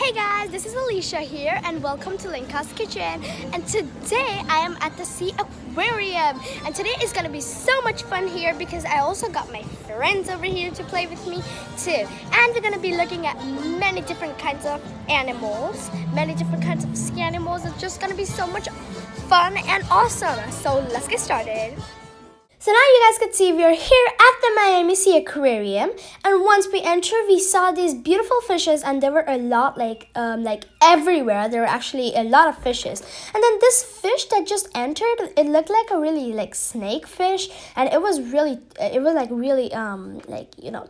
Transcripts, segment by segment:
Hey guys, this is Alicia here and welcome to Lenka's Kitchen. And today I am at the Seaquriam. And today is going to be so much fun here because I also got my friends over here to play with me too. And we're going to be looking at many different kinds of animals, many different kinds of sea animals. It's just going to be so much fun and awesome. So let's get started. So now you guys could see we are here at the Miami Seaquriam, and once we entered, we saw these beautiful fishes, and there were a lot like everywhere. There were actually a lot of fishes, and then this fish that just entered, it looked like a really snake fish, and it was really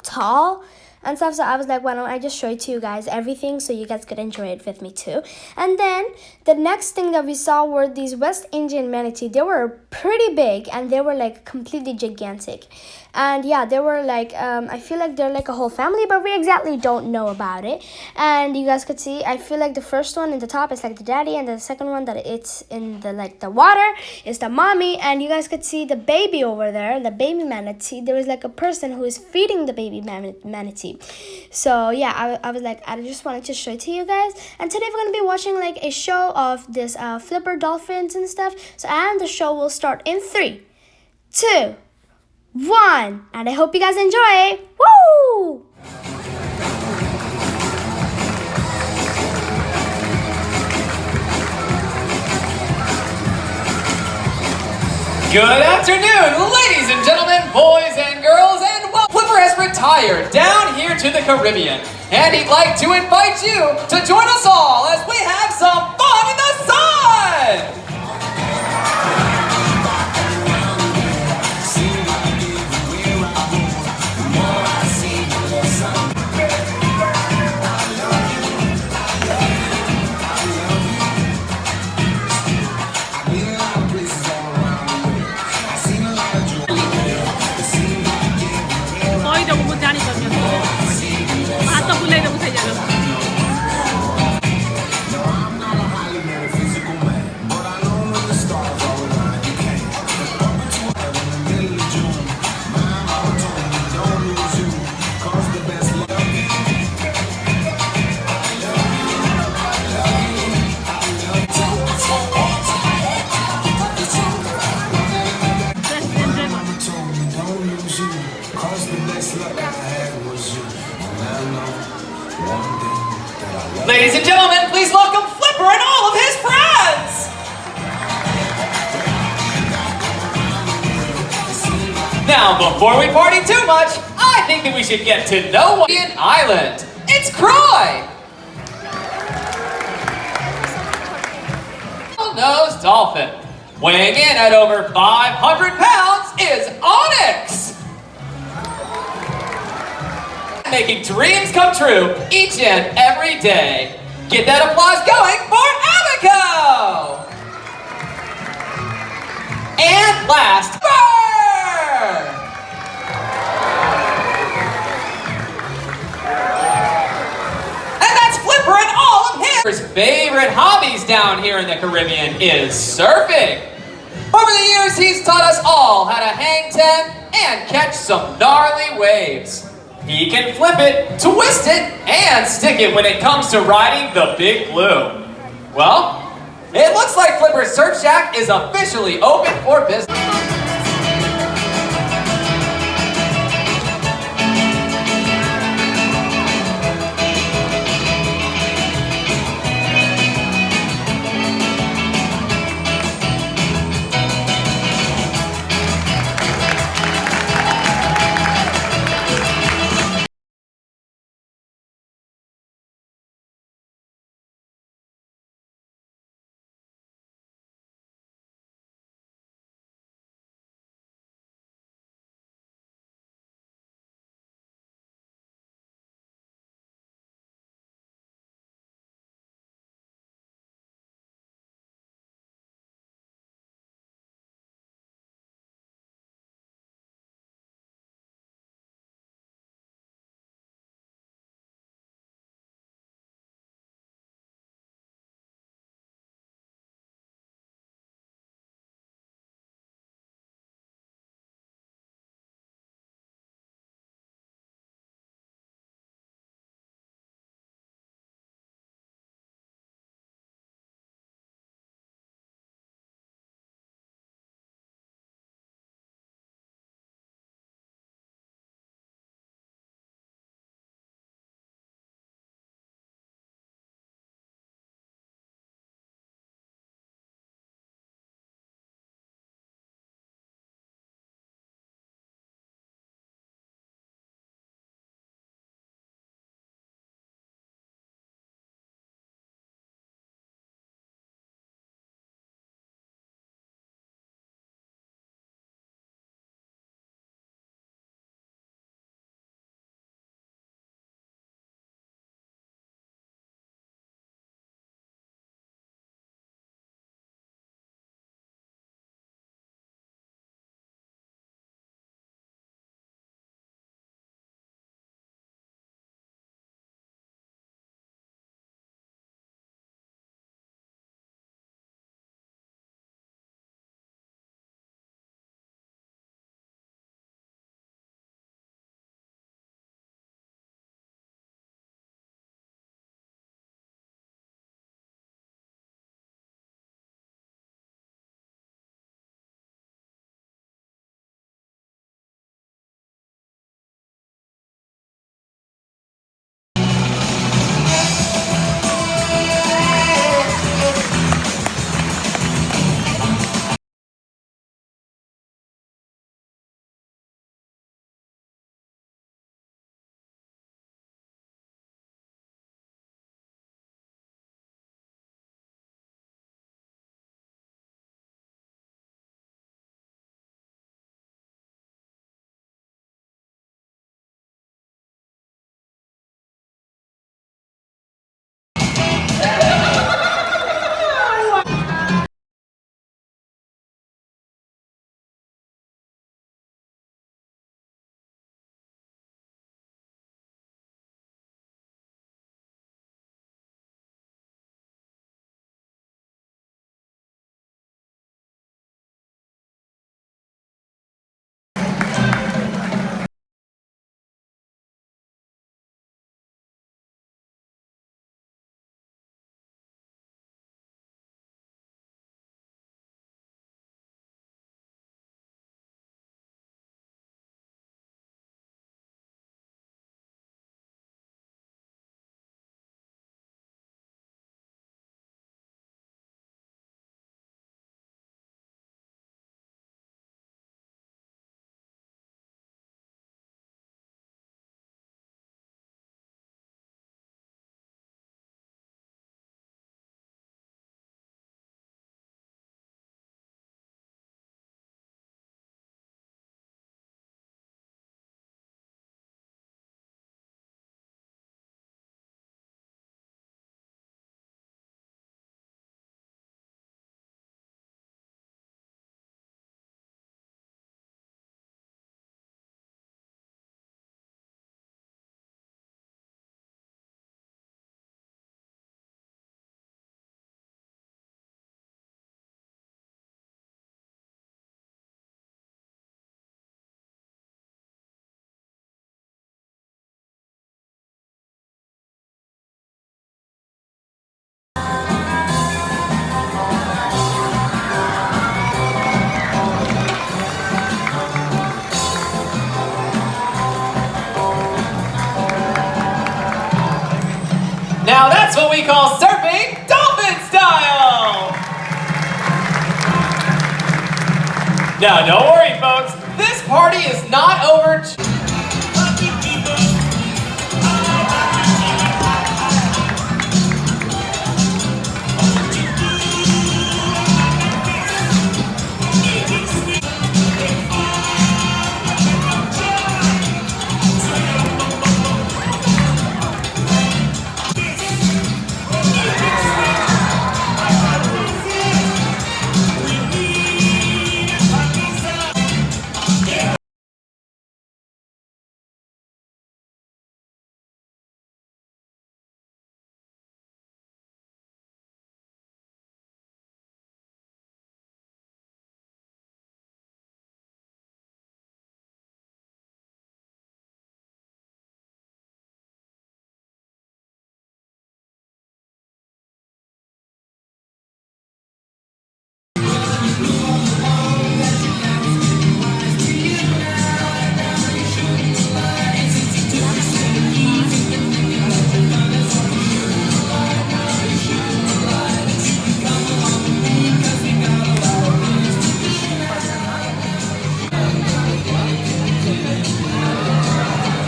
tall and stuff. So I was like, why don't I just show it to you guys everything so you guys could enjoy it with me too. And then the next thing that we saw were these West Indian manatee. They were pretty big and they were like completely gigantic. And yeah, they were like I feel like they're like a whole family, but we exactly don't know about it. And you guys could see, I feel like the first one in the top is like the daddy, and the second one that it's in the water is the mommy. And you guys could see the baby over there, the baby manatee. There was like a person who is feeding the baby manatee. So yeah, I was like, I just wanted to show it to you guys. And today we're gonna be watching like a show of this flipper dolphins and stuff. So and the show will start in 3, 2, 1, and I hope you guys enjoy. Woo! Good afternoon, ladies and gentlemen, boys and girls, and well, Flipper has retired down here to the Caribbean, and he'd like to invite you to join us all as we have some fun in the sun! Ladies and gentlemen, please welcome Flipper and all of his friends! Now, before we party too much, I think that we should get to know an island. It's Croy! Nose Dolphin. Weighing in at over 500 pounds is Onyx! Making dreams come true each and every day. Get that applause going for Abaco! And last, Burr! And that's Flipper and all of his favorite hobbies down here in the Caribbean is surfing. Over the years, he's taught us all how to hang 10 and catch some gnarly waves. He can flip it, twist it, and stick it when it comes to riding the Big Blue. Well, it looks like Flipper's Surf Shack is officially open for business. we call surfing dolphin style. Now, don't worry, folks. This party is not over.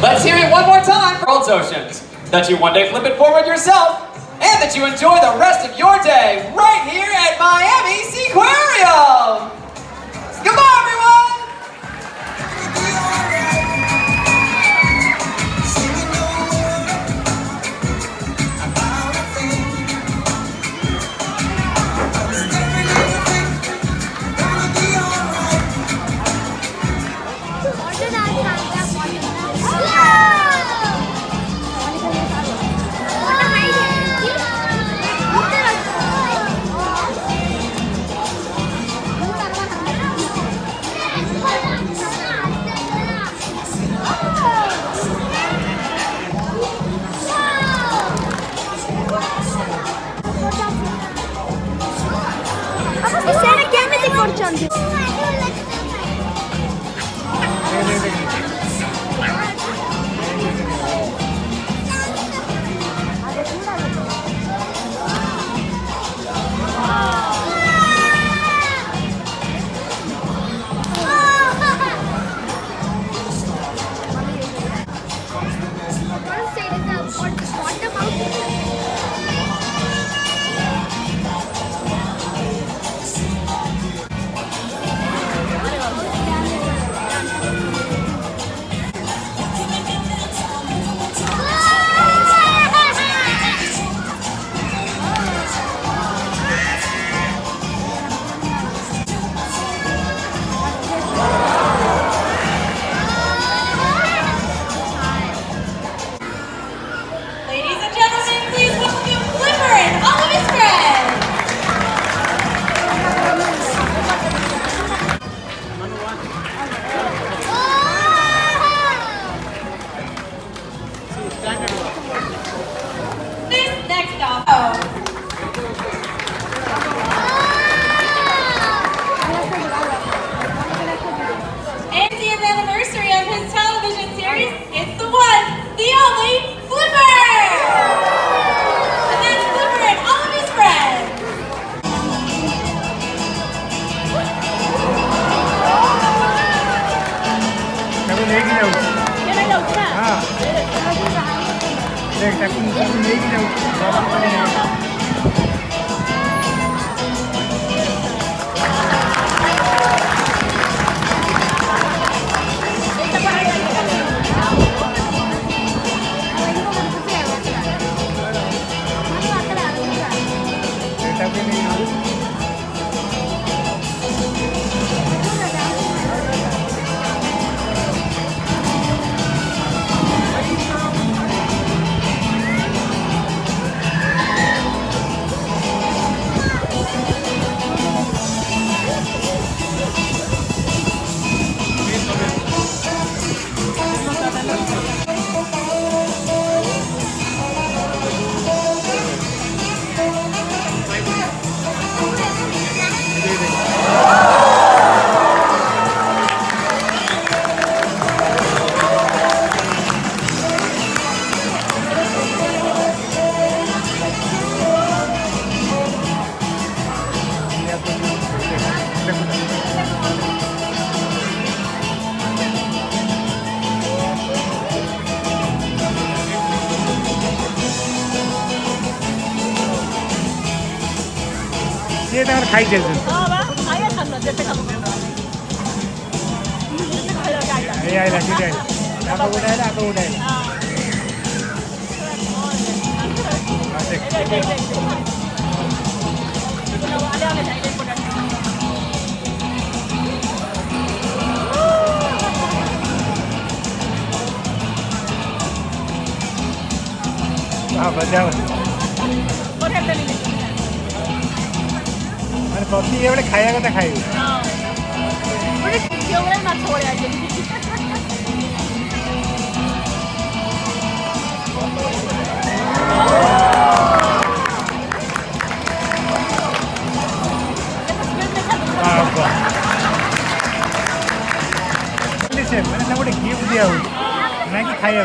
Let's hear it one more time for world's oceans. That you one day flip it forward yourself, and that you enjoy the rest of your day right here at Miami Seaquriam. Goodbye, everyone! Đây, ta cũng lấy cái đâu. ये तो खाई चलते ये आइला ठीक है आप उठाएला हाँ बजाओ अरे पप्पी ये वाले खाया का तो खाई मैंने सब गोटे गिफ्ट दिया ना कि खाया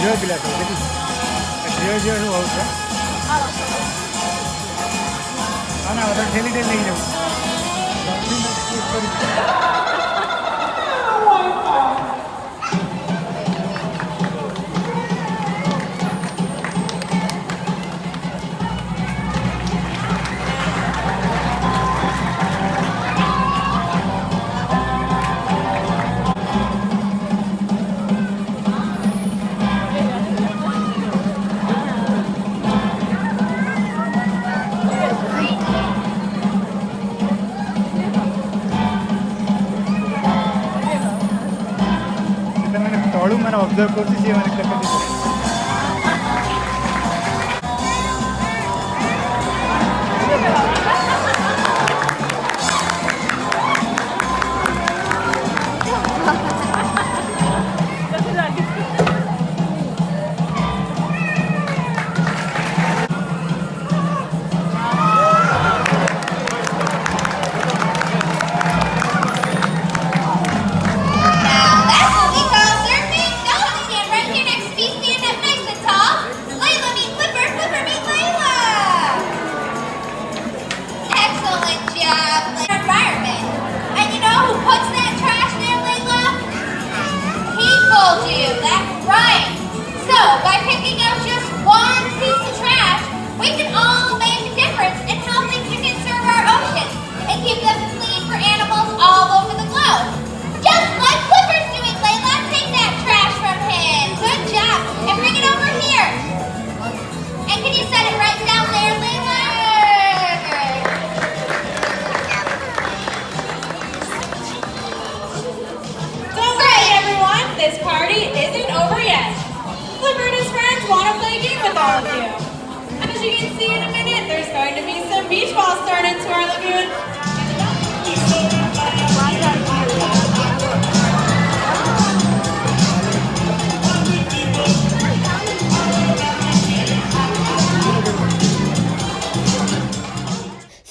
Yo bila tu, jadi yo tu apa? Ana ada holiday lagi tu. Observe करते थे मैंने करते थे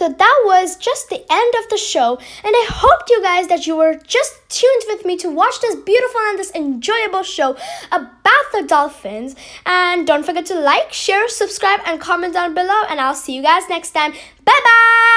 So that was just the end of the show, and I hoped you guys that you were just tuned with me to watch this beautiful and this enjoyable show about the dolphins. And don't forget to like, share, subscribe, and comment down below, and I'll see you guys next time. Bye bye.